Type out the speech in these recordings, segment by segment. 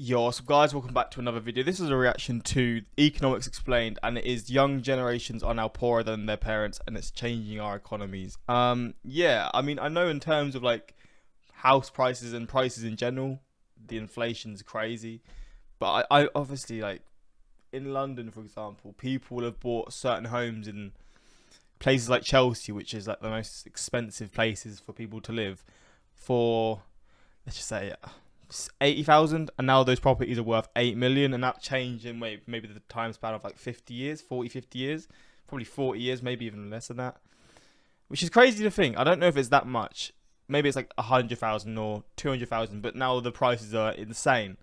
Yo, so guys, welcome back to another video. This is a reaction to Economics Explained, and it is young generations are now poorer than their parents, and it's changing our economies. Yeah, I mean, I know in terms of like house prices and prices in general, the inflation's crazy, but I obviously like in London, for example, people will have bought certain homes in places like Chelsea, which is like the most expensive places for people to live, for let's just say 80,000, and now those properties are worth 8 million, and that changed in maybe the time span of like 50 years, 50 years, probably 40 years, maybe even less than that, which is crazy to think. I don't know if it's that much. Maybe it's like 100,000 or 200,000, but now the prices are insane,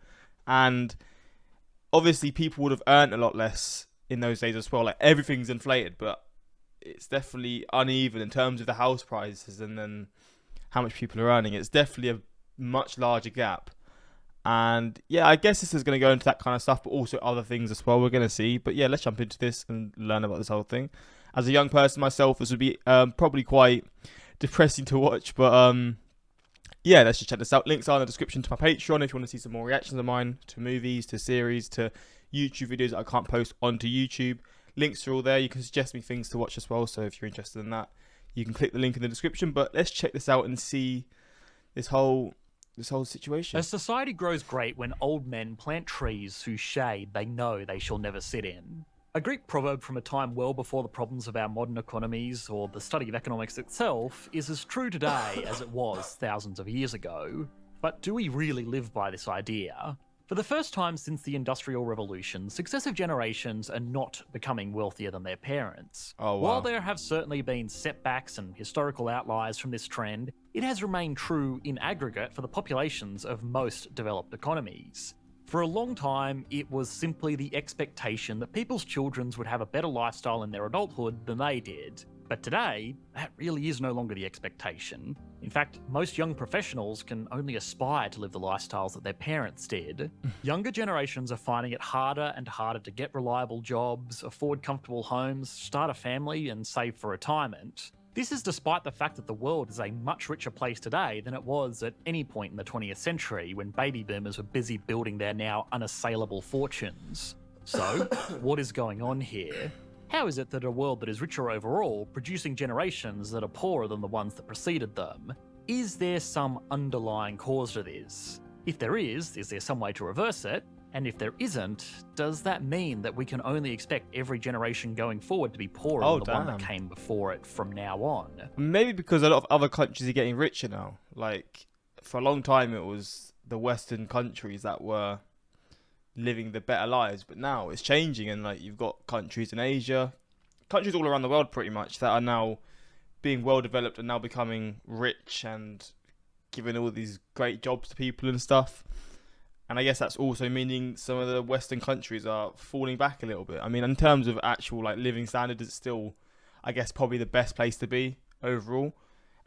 and obviously people would have earned a lot less in those days as well. Like everything's inflated, but it's definitely uneven in terms of the house prices and then how much people are earning. It's definitely a much larger gap. And yeah, I guess this is going to go into that kind of stuff, but also other things as well we're going to see. But yeah, let's jump into this and learn about this whole thing. As a young person myself, this would be probably quite depressing to watch. But yeah, let's just check this out. Links are in the description to my Patreon if you want to see some more reactions of mine to movies, to series, to YouTube videos that I can't post onto YouTube. Links are all there. You can suggest me things to watch as well. So if you're interested in that, you can click the link in the description. But let's check this out and see this whole situation. A society grows great when old men plant trees whose shade they know they shall never sit in. A Greek proverb from a time well before the problems of our modern economies or the study of economics itself is as true today as it was thousands of years ago. But do we really live by this idea? For the first time since the Industrial Revolution, successive generations are not becoming wealthier than their parents. Oh, wow. While there have certainly been setbacks and historical outliers from this trend, it has remained true in aggregate for the populations of most developed economies. For a long time, it was simply the expectation that people's children would have a better lifestyle in their adulthood than they did. But today, that really is no longer the expectation. In fact, most young professionals can only aspire to live the lifestyles that their parents did. Younger generations are finding it harder and harder to get reliable jobs, afford comfortable homes, start a family, and save for retirement. This is despite the fact that the world is a much richer place today than it was at any point in the 20th century when baby boomers were busy building their now unassailable fortunes. So, what is going on here? How is it that a world that is richer overall, producing generations that are poorer than the ones that preceded them? Is there some underlying cause to this? If there is there some way to reverse it? And if there isn't, does that mean that we can only expect every generation going forward to be poorer than the one that came before it from now on? Maybe because a lot of other countries are getting richer now. Like, for a long time it was the Western countries that were living the better lives, but now it's changing, and like you've got countries in Asia, countries all around the world pretty much, that are now being well developed and now becoming rich and giving all these great jobs to people and stuff. And I guess that's also meaning some of the Western countries are falling back a little bit. I mean, in terms of actual like living standards, it's still, I guess, probably the best place to be overall.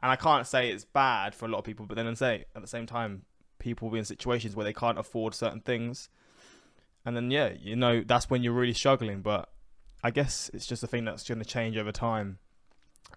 And I can't say it's bad for a lot of people, but then at the same time, people will be in situations where they can't afford certain things. And then, yeah, you know, that's when you're really struggling. But I guess it's just a thing that's going to change over time.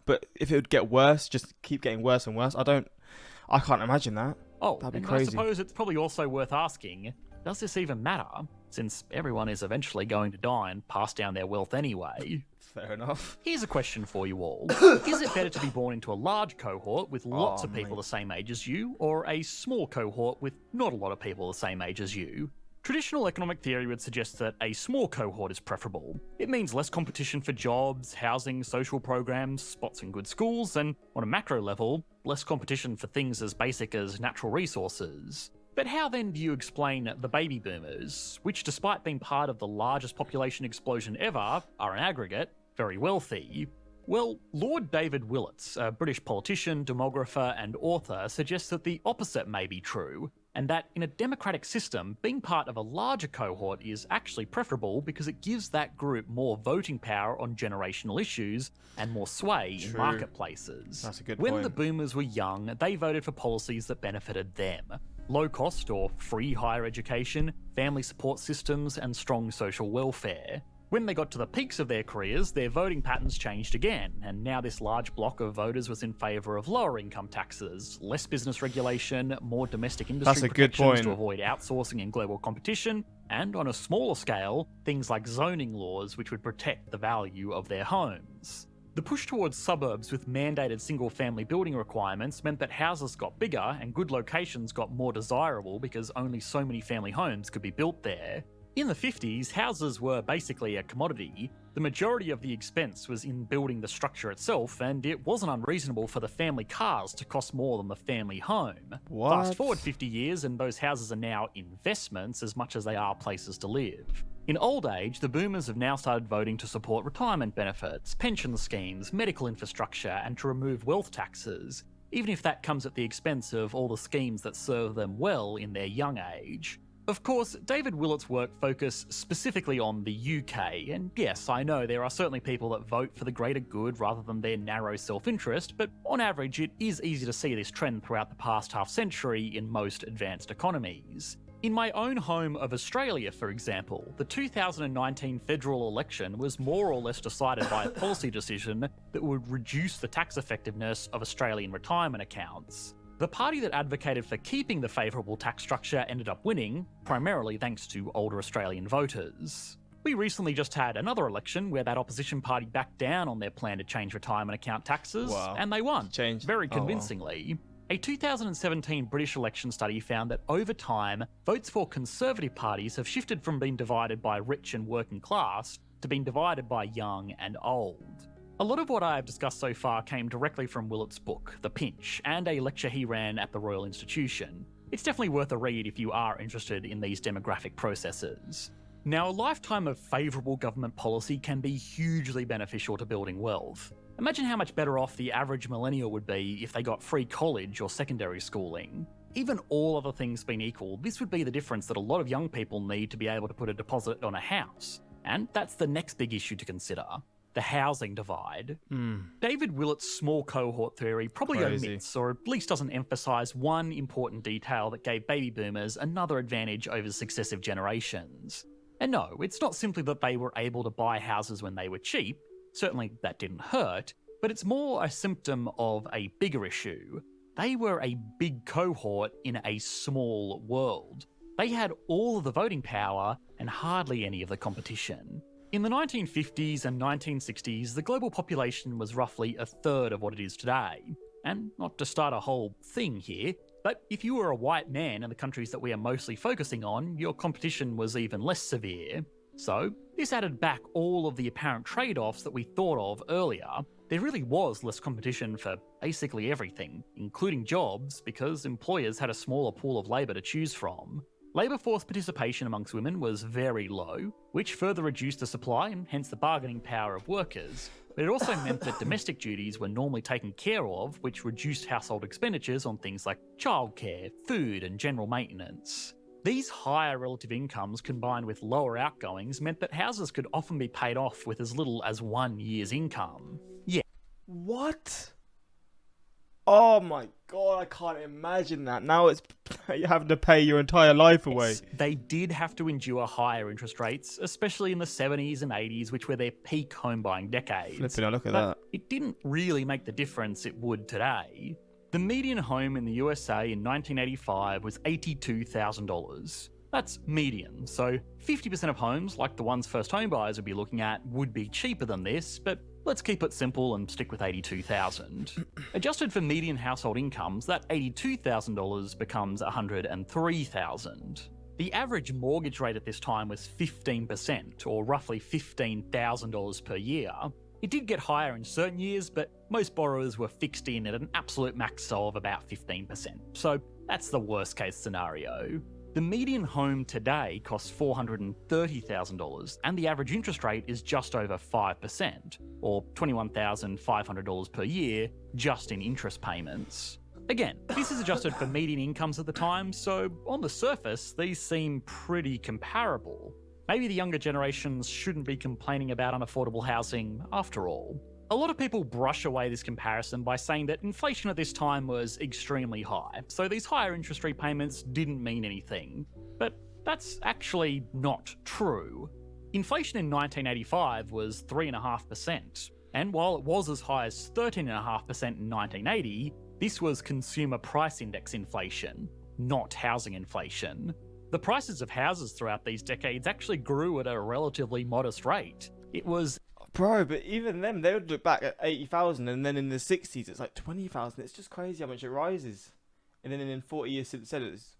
But if it would get worse, just keep getting worse and worse, I can't imagine that. Oh, that'd be and crazy. I suppose it's probably also worth asking, does this even matter? Since everyone is eventually going to die and pass down their wealth anyway. Fair enough. Here's a question for you all. Is it better to be born into a large cohort with lots of people the same age as you, or a small cohort with not a lot of people the same age as you? Traditional economic theory would suggest that a small cohort is preferable. It means less competition for jobs, housing, social programs, spots in good schools, and on a macro level, less competition for things as basic as natural resources. But how then do you explain the baby boomers, which despite being part of the largest population explosion ever, are in aggregate very wealthy? Well, Lord David Willetts, a British politician, demographer, and author, suggests that the opposite may be true, and that in a democratic system, being part of a larger cohort is actually preferable because it gives that group more voting power on generational issues and more sway in marketplaces. That's a good point. When the boomers were young, they voted for policies that benefited them. Low cost or free higher education, family support systems, and strong social welfare. When they got to the peaks of their careers, their voting patterns changed again, and now this large block of voters was in favour of lower income taxes, less business regulation, more domestic industry protections to avoid outsourcing and global competition, and on a smaller scale, things like zoning laws which would protect the value of their homes. The push towards suburbs with mandated single-family building requirements meant that houses got bigger and good locations got more desirable because only so many family homes could be built there. In the 50s, houses were basically a commodity. The majority of the expense was in building the structure itself, and it wasn't unreasonable for the family cars to cost more than the family home. What? Fast forward 50 years and those houses are now investments as much as they are places to live. In old age, the boomers have now started voting to support retirement benefits, pension schemes, medical infrastructure, and to remove wealth taxes, even if that comes at the expense of all the schemes that serve them well in their young age. Of course, David Willett's work focused specifically on the UK, and yes, I know there are certainly people that vote for the greater good rather than their narrow self-interest, but on average it is easy to see this trend throughout the past half-century in most advanced economies. In my own home of Australia, for example, the 2019 federal election was more or less decided by a policy decision that would reduce the tax effectiveness of Australian retirement accounts. The party that advocated for keeping the favourable tax structure ended up winning, primarily thanks to older Australian voters. We recently just had another election where that opposition party backed down on their plan to change retirement account taxes, and they won, very convincingly. A 2017 British election study found that over time, votes for Conservative parties have shifted from being divided by rich and working class to being divided by young and old. A lot of what I have discussed so far came directly from Willett's book, The Pinch, and a lecture he ran at the Royal Institution. It's definitely worth a read if you are interested in these demographic processes. Now, a lifetime of favourable government policy can be hugely beneficial to building wealth. Imagine how much better off the average millennial would be if they got free college or secondary schooling. Even all other things being equal, this would be the difference that a lot of young people need to be able to put a deposit on a house. And that's the next big issue to consider. The housing divide. David Willett's small cohort theory probably omits, or at least doesn't emphasise, one important detail that gave baby boomers another advantage over successive generations. And no, it's not simply that they were able to buy houses when they were cheap, certainly that didn't hurt, but it's more a symptom of a bigger issue. They were a big cohort in a small world. They had all of the voting power and hardly any of the competition. In the 1950s and 1960s, the global population was roughly a third of what it is today. And not to start a whole thing here, but if you were a white man in the countries that we are mostly focusing on, your competition was even less severe. So, this added back all of the apparent trade-offs that we thought of earlier. There really was less competition for basically everything, including jobs, because employers had a smaller pool of labour to choose from. Labour force participation amongst women was very low, which further reduced the supply and hence the bargaining power of workers. But it also meant that domestic duties were normally taken care of, which reduced household expenditures on things like childcare, food, and general maintenance. These higher relative incomes combined with lower outgoings meant that houses could often be paid off with as little as 1 year's income. Yeah. What? Oh my god, I can't imagine that. Now it's you're having to pay your entire life away. Yes, they did have to endure higher interest rates, especially in the 70s and 80s, which were their peak home buying decades. Flipping, look at but that. It didn't really make the difference it would today. The median home in the USA in 1985 was $82,000. That's median, so 50% of homes, like the ones first home buyers would be looking at, would be cheaper than this, but let's keep it simple and stick with $82,000. Adjusted for median household incomes, that $82,000 becomes $103,000. The average mortgage rate at this time was 15%, or roughly $15,000 per year. It did get higher in certain years, but most borrowers were fixed in at an absolute max of about 15%, so that's the worst case scenario. The median home today costs $430,000, and the average interest rate is just over 5%, or $21,500 per year, just in interest payments. Again, this is adjusted for median incomes at the time, so on the surface, these seem pretty comparable. Maybe the younger generations shouldn't be complaining about unaffordable housing after all. A lot of people brush away this comparison by saying that inflation at this time was extremely high, so these higher interest rate payments didn't mean anything. But that's actually not true. Inflation in 1985 was 3.5%, and while it was as high as 13.5% in 1980, this was consumer price index inflation, not housing inflation. The prices of houses throughout these decades actually grew at a relatively modest rate. It was... Bro, but even them, they would look back at 80,000, and then in the 60s, it's like 20,000. It's just crazy how much it rises. And then in 40 years since then, it's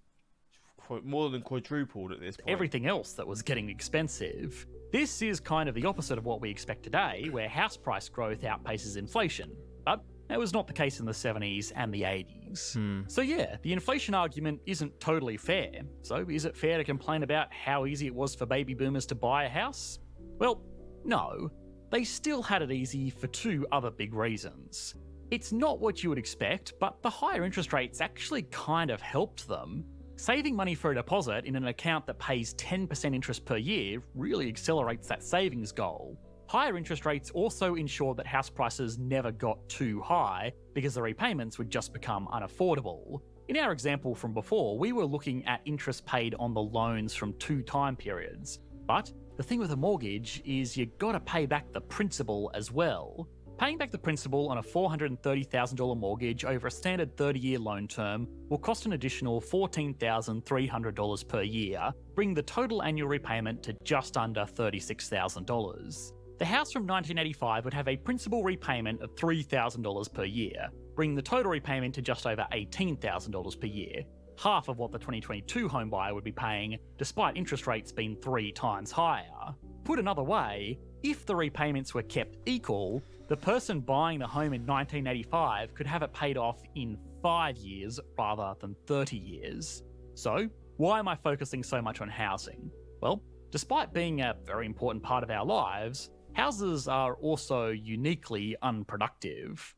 more than quadrupled at this point. Everything else that was getting expensive. This is kind of the opposite of what we expect today, where house price growth outpaces inflation. But that was not the case in the 70s and the 80s. So yeah, the inflation argument isn't totally fair. So is it fair to complain about how easy it was for baby boomers to buy a house? Well, no. They still had it easy for two other big reasons. It's not what you would expect, but the higher interest rates actually kind of helped them. Saving money for a deposit in an account that pays 10% interest per year really accelerates that savings goal. Higher interest rates also ensure that house prices never got too high because the repayments would just become unaffordable. In our example from before, we were looking at interest paid on the loans from 2 time periods. But the thing with a mortgage is you gotta pay back the principal as well. Paying back the principal on a $430,000 mortgage over a standard 30-year loan term will cost an additional $14,300 per year, bringing the total annual repayment to just under $36,000. The house from 1985 would have a principal repayment of $3,000 per year, bringing the total repayment to just over $18,000 per year, half of what the 2022 homebuyer would be paying, despite interest rates being 3 times higher. Put another way, if the repayments were kept equal, the person buying the home in 1985 could have it paid off in 5 years rather than 30 years. So, why am I focusing so much on housing? Well, despite being a very important part of our lives, houses are also uniquely unproductive.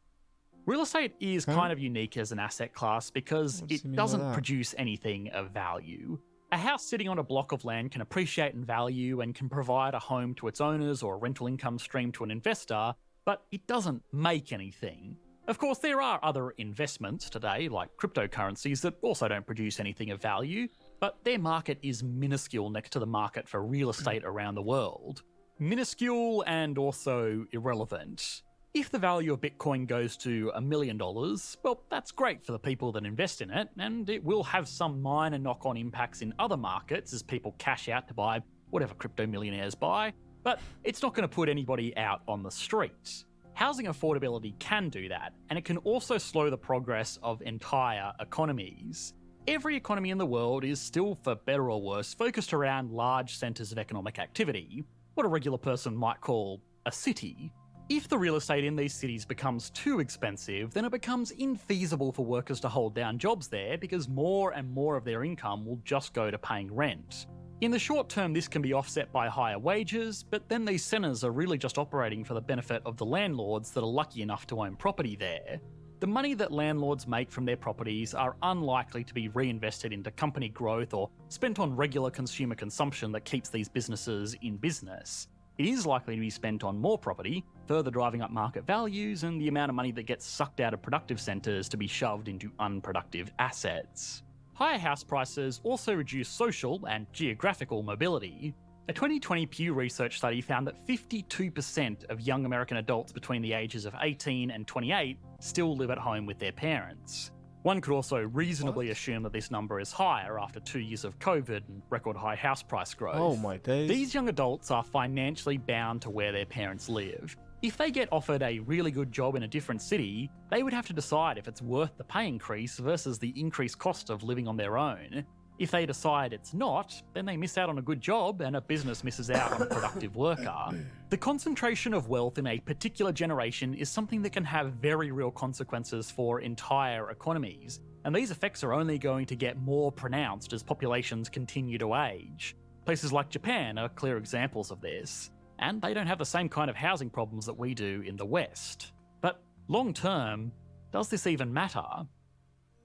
Real estate is kind of unique as an asset class because it doesn't produce anything of value. A house sitting on a block of land can appreciate in value and can provide a home to its owners or a rental income stream to an investor, but it doesn't make anything. Of course, there are other investments today, like cryptocurrencies, that also don't produce anything of value, but their market is minuscule next to the market for real estate around the world. Minuscule and also irrelevant. If the value of Bitcoin goes to $1 million, well, that's great for the people that invest in it, and it will have some minor knock-on impacts in other markets as people cash out to buy whatever crypto millionaires buy, but it's not going to put anybody out on the streets. Housing affordability can do that, and it can also slow the progress of entire economies. Every economy in the world is still, for better or worse, focused around large centres of economic activity, what a regular person might call a city. If the real estate in these cities becomes too expensive, then it becomes infeasible for workers to hold down jobs there because more and more of their income will just go to paying rent. In the short term, this can be offset by higher wages, but then these centres are really just operating for the benefit of the landlords that are lucky enough to own property there. The money that landlords make from their properties are unlikely to be reinvested into company growth or spent on regular consumer consumption that keeps these businesses in business. It is likely to be spent on more property, further driving up market values and the amount of money that gets sucked out of productive centres to be shoved into unproductive assets. Higher house prices also reduce social and geographical mobility. A 2020 Pew Research study found that 52% of young American adults between the ages of 18 and 28 still live at home with their parents. One could also reasonably assume that this number is higher after 2 years of COVID and record high house price growth. Oh my days. These young adults are financially bound to where their parents live. If they get offered a really good job in a different city, they would have to decide if it's worth the pay increase versus the increased cost of living on their own. If they decide it's not, then they miss out on a good job and a business misses out on a productive worker. The concentration of wealth in a particular generation is something that can have very real consequences for entire economies, and these effects are only going to get more pronounced as populations continue to age. Places like Japan are clear examples of this, and they don't have the same kind of housing problems that we do in the West. But long term, does this even matter?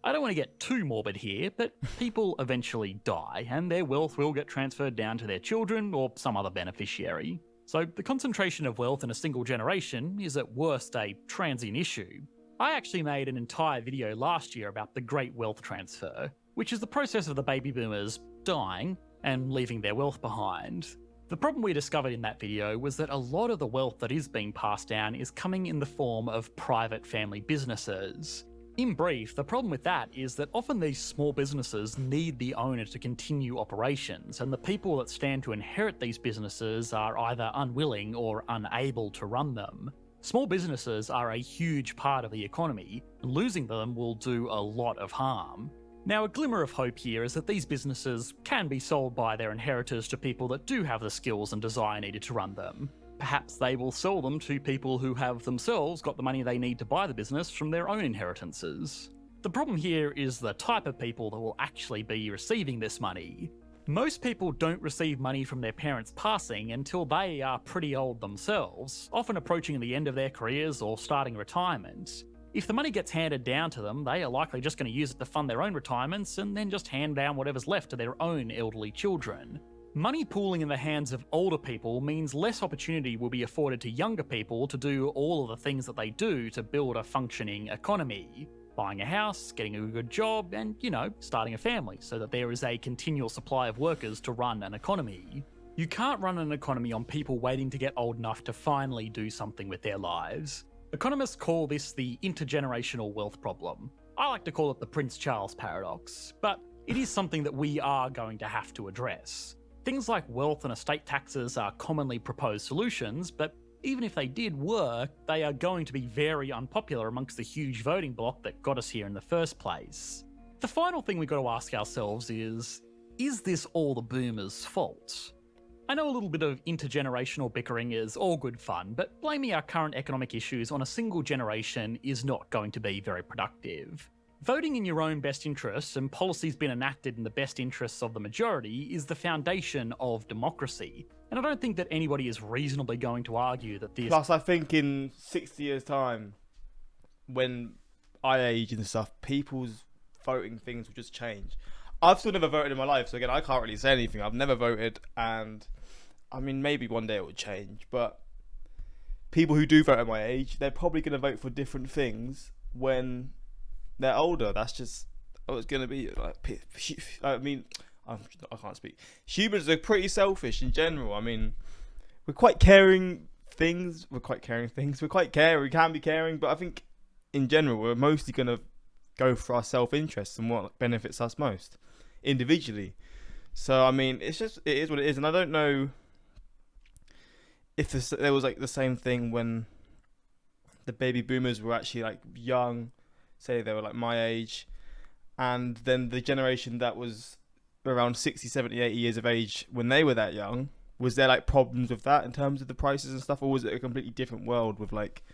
I don't want to get too morbid here, but people eventually die, and their wealth will get transferred down to their children or some other beneficiary. So the concentration of wealth in a single generation is at worst a transient issue. I actually made an entire video last year about the Great Wealth Transfer, which is the process of the baby boomers dying and leaving their wealth behind. The problem we discovered in that video was that a lot of the wealth that is being passed down is coming in the form of private family businesses. In brief, the problem with that is that often these small businesses need the owner to continue operations, and the people that stand to inherit these businesses are either unwilling or unable to run them. Small businesses are a huge part of the economy, and losing them will do a lot of harm. Now, a glimmer of hope here is that these businesses can be sold by their inheritors to people that do have the skills and desire needed to run them. Perhaps they will sell them to people who have themselves got the money they need to buy the business from their own inheritances. The problem here is the type of people that will actually be receiving this money. Most people don't receive money from their parents passing until they are pretty old themselves, often approaching the end of their careers or starting retirement. If the money gets handed down to them, they are likely just going to use it to fund their own retirements and then just hand down whatever's left to their own elderly children. Money pooling in the hands of older people means less opportunity will be afforded to younger people to do all of the things that they do to build a functioning economy. Buying a house, getting a good job, and, starting a family, so that there is a continual supply of workers to run an economy. You can't run an economy on people waiting to get old enough to finally do something with their lives. Economists call this the intergenerational wealth problem. I like to call it the Prince Charles paradox, but it is something that we are going to have to address. Things like wealth and estate taxes are commonly proposed solutions, but even if they did work, they are going to be very unpopular amongst the huge voting bloc that got us here in the first place. The final thing we've got to ask ourselves is this all the boomers' fault? I know a little bit of intergenerational bickering is all good fun, but blaming our current economic issues on a single generation is not going to be very productive. Voting in your own best interests and policies being enacted in the best interests of the majority is the foundation of democracy, and I don't think that anybody is reasonably going to argue that this... Plus, I think in 60 years' time, when I age and stuff, people's voting things will just change. I've still never voted in my life, so again, I can't really say anything. I've never voted, and I mean, maybe one day it would change, but people who do vote at my age, they're probably going to vote for different things when they're older. That's just what it's going to be. I mean, I can't speak. Humans are pretty selfish in general. I mean, we're quite caring things. We can be caring, but I think in general, we're mostly going to go for our self-interest and what benefits us most individually. So I mean, it is what it is, and I don't know if there was like the same thing when the baby boomers were actually like young, say they were like my age, and then the generation that was around 60, 70, 80 years of age when they were that young, was there like problems with that in terms of the prices and stuff, or was it a completely different world with like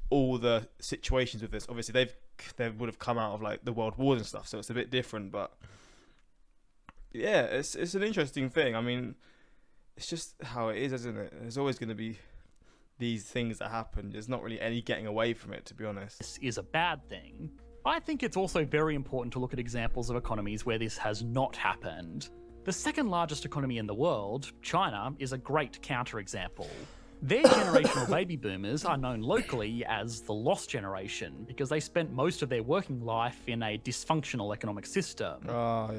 all the situations with this? Obviously they would have come out of like the world wars and stuff, so it's a bit different, but yeah, it's an interesting thing. I mean, it's just how it is, isn't it? There's always going to be these things that happen. There's not really any getting away from it, to be honest. This is a bad thing. I think it's also very important to look at examples of economies where this has not happened. The second largest economy in the world, China, is a great counterexample. Their generational baby boomers are known locally as the lost generation because they spent most of their working life in a dysfunctional economic system.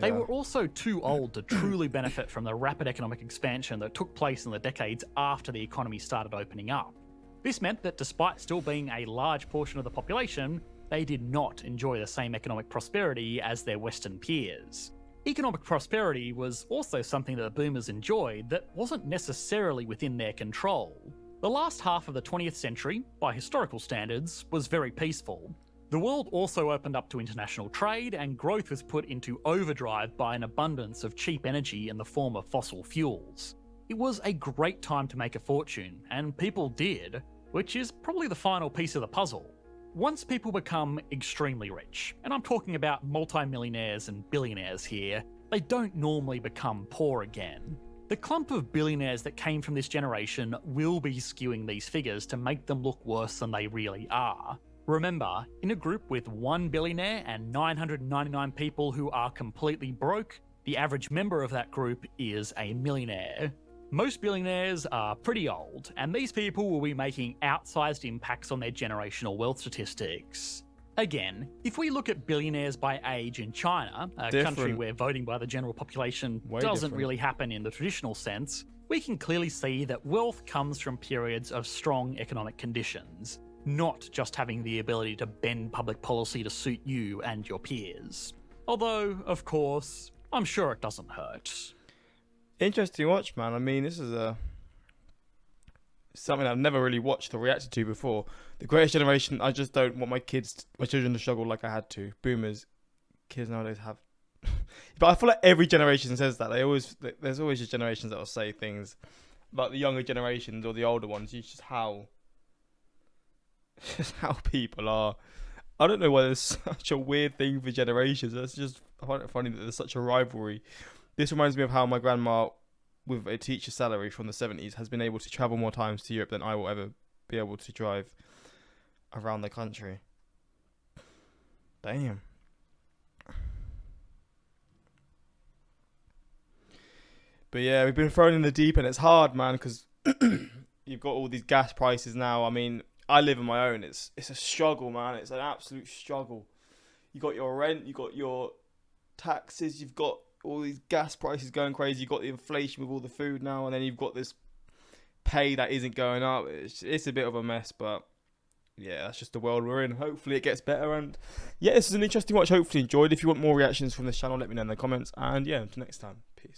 They were also too old to truly benefit from the rapid economic expansion that took place in the decades after the economy started opening up. This meant that despite still being a large portion of the population, they did not enjoy the same economic prosperity as their Western peers. Economic prosperity was also something that the boomers enjoyed that wasn't necessarily within their control. The last half of the 20th century, by historical standards, was very peaceful. The world also opened up to international trade, and growth was put into overdrive by an abundance of cheap energy in the form of fossil fuels. It was a great time to make a fortune, and people did, which is probably the final piece of the puzzle. Once people become extremely rich, and I'm talking about multimillionaires and billionaires here, they don't normally become poor again. The clump of billionaires that came from this generation will be skewing these figures to make them look worse than they really are. Remember, in a group with 1 billionaire and 999 people who are completely broke, the average member of that group is a millionaire. Most billionaires are pretty old, and these people will be making outsized impacts on their generational wealth statistics. Again, if we look at billionaires by age in China, a country where voting by the general population doesn't really happen in the traditional sense, we can clearly see that wealth comes from periods of strong economic conditions, not just having the ability to bend public policy to suit you and your peers. Although, of course, I'm sure it doesn't hurt. Interesting watch, man. I mean, this is something I've never really watched or reacted to before. The Greatest Generation, I just don't want my children to struggle like I had to. Boomers, kids nowadays have. But I feel like every generation says that. There's always just generations that will say things about the younger generations or the older ones. It's just how people are. I don't know why there's such a weird thing for generations. I find it funny that there's such a rivalry. This reminds me of how my grandma, with a teacher salary from the 70s, has been able to travel more times to Europe than I will ever be able to drive around the country. Damn. But yeah, we've been thrown in the deep end. It's hard, man, because you've got all these gas prices now. I mean, I live on my own. It's a struggle, man. It's an absolute struggle. You got your rent, you got your taxes, you've got all these gas prices going crazy. You've got the inflation with all the food now, and then you've got this pay that isn't going up. It's a bit of a mess, but yeah, that's just the world we're in. Hopefully it gets better. And yeah, this is an interesting watch. Hopefully you enjoyed. If you want more reactions from this channel, let me know in the comments. And yeah, until next time.